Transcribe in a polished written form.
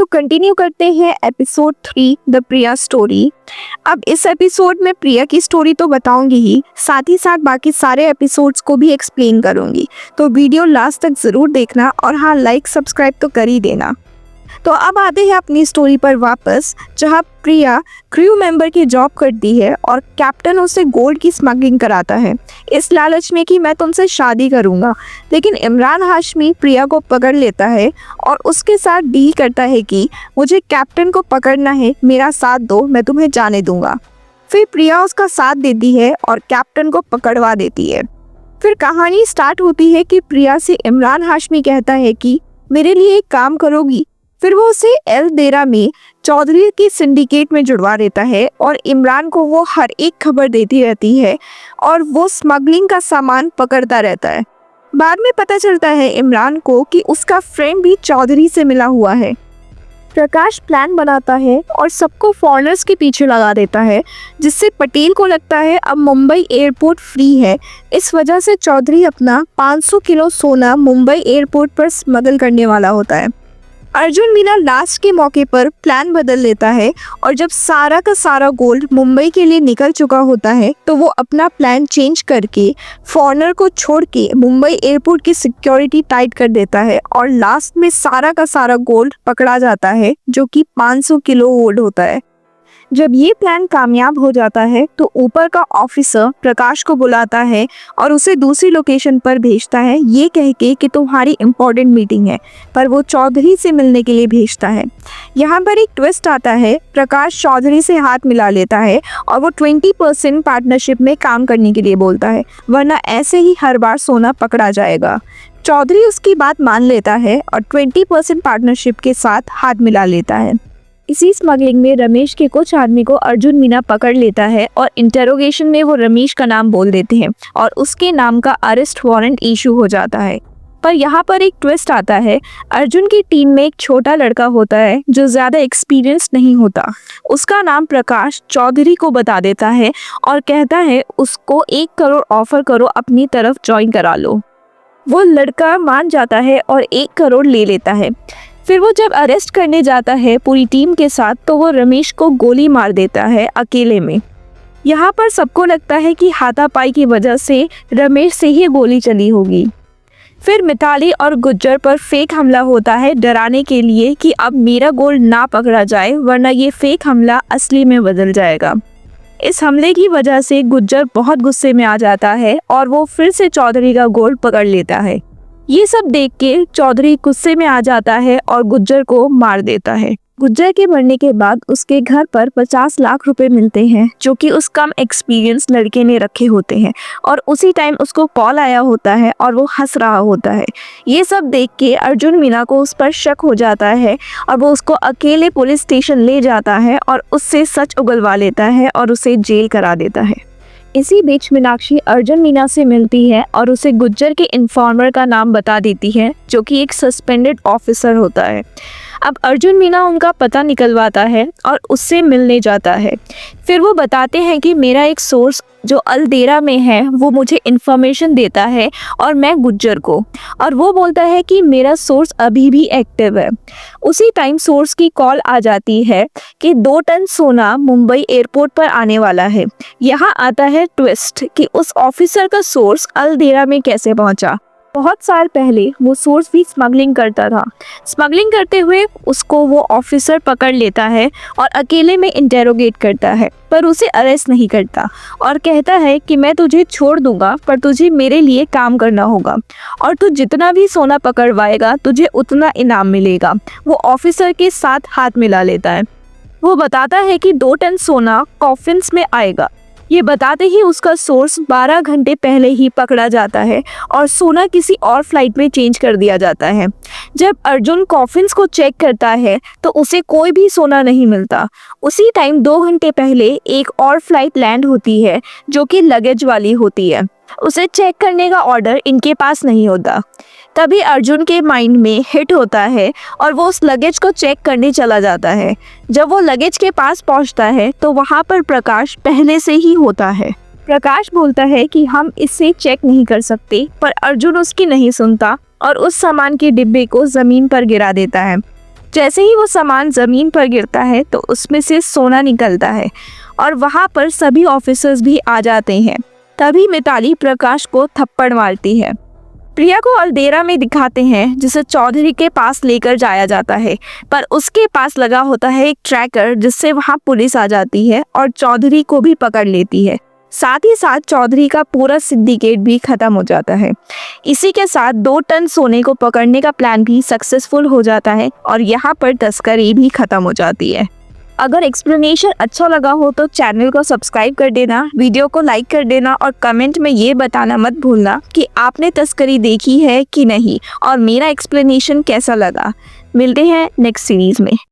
तो कंटिन्यू करते हैं एपिसोड 3 द प्रिया स्टोरी। अब इस एपिसोड में प्रिया की स्टोरी तो बताऊंगी ही, साथ ही साथ बाकी सारे एपिसोड्स को भी एक्सप्लेन करूंगी। तो वीडियो लास्ट तक ज़रूर देखना और हाँ, लाइक सब्सक्राइब तो कर ही देना। तो अब आते हैं अपनी स्टोरी पर वापस, जहां प्रिया क्रू मेंबर की जॉब करती है और कैप्टन उसे गोल्ड की स्मगलिंग कराता है इस लालच में कि मैं तुमसे शादी करूंगा। लेकिन इमरान हाशमी प्रिया को पकड़ लेता है और उसके साथ डील करता है कि मुझे कैप्टन को पकड़ना है, मेरा साथ दो, मैं तुम्हें जाने दूंगा। फिर प्रिया उसका साथ देती है और कैप्टन को पकड़वा देती है। फिर कहानी स्टार्ट होती है कि प्रिया से इमरान हाशमी कहता है कि मेरे लिए एक काम करोगी। फिर वो उसे एल देरा में चौधरी की सिंडिकेट में जुड़वा देता है और इमरान को वो हर एक खबर देती रहती है और वो स्मगलिंग का सामान पकड़ता रहता है। बाद में पता चलता है इमरान को कि उसका फ्रेंड भी चौधरी से मिला हुआ है। प्रकाश प्लान बनाता है और सबको फॉरेनर्स के पीछे लगा देता है, जिससे पटेल को लगता है अब मुंबई एयरपोर्ट फ्री है। इस वजह से चौधरी अपना 500 किलो सोना मुंबई एयरपोर्ट पर स्मगल करने वाला होता है। अर्जुन मीना लास्ट के मौके पर प्लान बदल लेता है और जब सारा का सारा गोल्ड मुंबई के लिए निकल चुका होता है तो वो अपना प्लान चेंज करके फॉरेनर को छोड़ के मुंबई एयरपोर्ट की सिक्योरिटी टाइट कर देता है और लास्ट में सारा का सारा गोल्ड पकड़ा जाता है, जो कि 500 किलो गोल्ड होता है। जब ये प्लान कामयाब हो जाता है तो ऊपर का ऑफिसर प्रकाश को बुलाता है और उसे दूसरी लोकेशन पर भेजता है, ये कह के कि तुम्हारी इम्पोर्टेंट मीटिंग है, पर वो चौधरी से मिलने के लिए भेजता है। यहाँ पर एक ट्विस्ट आता है, प्रकाश चौधरी से हाथ मिला लेता है और वो 20% पार्टनरशिप में काम करने के लिए बोलता है, वरना ऐसे ही हर बार सोना पकड़ा जाएगा। चौधरी उसकी बात मान लेता है और 20% पार्टनरशिप के साथ हाथ मिला लेता है। इसी स्मगलिंग में रमेश के कुछ आदमी को अर्जुन मीना पकड़ लेता है और इंटेरोगेशन में वो रमेश का नाम बोल देते हैं और उसके नाम का अरेस्ट वारंट इशू हो जाता है। पर यहाँ पर एक ट्विस्ट आता है। अर्जुन की टीम में एक छोटा लड़का होता है जो ज़्यादा एक्सपीरियंस नहीं होता। उसका नाम प्रकाश चौधरी को बता देता है और कहता है उसको 1 करोड़ ऑफर करो, अपनी तरफ ज्वाइन करा लो। वो लड़का मान जाता है और 1 करोड़ ले लेता है। फिर वो जब अरेस्ट करने जाता है पूरी टीम के साथ तो वो रमेश को गोली मार देता है अकेले में। यहाँ पर सबको लगता है कि हाथापाई की वजह से रमेश से ही गोली चली होगी। फिर मिताली और गुज्जर पर फेक हमला होता है डराने के लिए कि अब मेरा गोल्ड ना पकड़ा जाए, वरना ये फेक हमला असली में बदल जाएगा। इस हमले की वजह से गुज्जर बहुत गुस्से में आ जाता है और वो फिर से चौधरी का गोल्ड पकड़ लेता है। ये सब देख के चौधरी गुस्से में आ जाता है और गुज्जर को मार देता है। गुज्जर के मरने के बाद उसके घर पर 50 लाख रुपए मिलते हैं, जो कि उस कम एक्सपीरियंस लड़के ने रखे होते हैं और उसी टाइम उसको कॉल आया होता है और वो हंस रहा होता है। ये सब देख के अर्जुन मीना को उस पर शक हो जाता है और वो उसको अकेले पुलिस स्टेशन ले जाता है और उससे सच उगलवा लेता है और उसे जेल करा देता है। इसी बीच मीनाक्षी अर्जुन मीना से मिलती है और उसे गुज्जर के इन्फॉर्मर का नाम बता देती है, जो कि एक सस्पेंडेड ऑफिसर होता है। अब अर्जुन मीना उनका पता निकलवाता है और उससे मिलने जाता है। फिर वो बताते हैं कि मेरा एक सोर्स जो अलदेरा में है वो मुझे इन्फॉर्मेशन देता है और मैं गुज्जर को, और वो बोलता है कि मेरा सोर्स अभी भी एक्टिव है। उसी टाइम सोर्स की कॉल आ जाती है कि 2 टन सोना मुंबई एयरपोर्ट पर आने वाला है। यहाँ आता है ट्विस्ट कि उस ऑफिसर का सोर्स अलदेरा में कैसे पहुँचा। बहुत साल पहले वो सोर्स भी स्मगलिंग करता था। स्मगलिंग करते हुए उसको वो ऑफिसर पकड़ लेता है और अकेले में इंटेरोगेट करता है, पर उसे अरेस्ट नहीं करता और कहता है कि मैं तुझे छोड़ दूंगा, पर तुझे मेरे लिए काम करना होगा और तू जितना भी सोना पकड़वाएगा तुझे उतना इनाम मिलेगा। वो ऑफिसर के साथ हाथ मिला लेता है। वो बताता है कि 2 टन सोना कॉफिन्स में आएगा। ये बताते ही उसका सोर्स 12 घंटे पहले ही पकड़ा जाता है और सोना किसी और फ्लाइट में चेंज कर दिया जाता है। जब अर्जुन कॉफिन्स को चेक करता है तो उसे कोई भी सोना नहीं मिलता। उसी टाइम 2 घंटे पहले एक और फ्लाइट लैंड होती है जो कि लगेज वाली होती है। उसे चेक करने का ऑर्डर इनके पास नहीं होता। तभी अर्जुन के माइंड में हिट होता है और वो उस लगेज को चेक करने चला जाता है। जब वो लगेज के पास पहुंचता है तो वहाँ पर प्रकाश पहले से ही होता है। प्रकाश बोलता है कि हम इससे चेक नहीं कर सकते, पर अर्जुन उसकी नहीं सुनता और उस सामान के डिब्बे को जमीन पर गिरा देता है। जैसे ही वो सामान ज़मीन पर गिरता है तो उसमें से सोना निकलता है और वहाँ पर सभी ऑफिसर्स भी आ जाते हैं। तभी मिताली प्रकाश को थप्पड़ मारती है। प्रिया को अल्देरा में दिखाते हैं जिसे चौधरी के पास लेकर जाया जाता है, पर उसके पास लगा होता है एक ट्रैकर जिससे वहाँ पुलिस आ जाती है और चौधरी को भी पकड़ लेती है। साथ ही साथ चौधरी का पूरा सिंडिकेट भी खत्म हो जाता है। इसी के साथ 2 टन सोने को पकड़ने का प्लान भी सक्सेसफुल हो जाता है और यहाँ पर तस्करी भी खत्म हो जाती है। अगर एक्सप्लेनेशन अच्छा लगा हो तो चैनल को सब्सक्राइब कर देना, वीडियो को लाइक कर देना और कमेंट में ये बताना मत भूलना कि आपने तस्करी देखी है कि नहीं और मेरा एक्सप्लेनेशन कैसा लगा। मिलते हैं नेक्स्ट सीरीज में।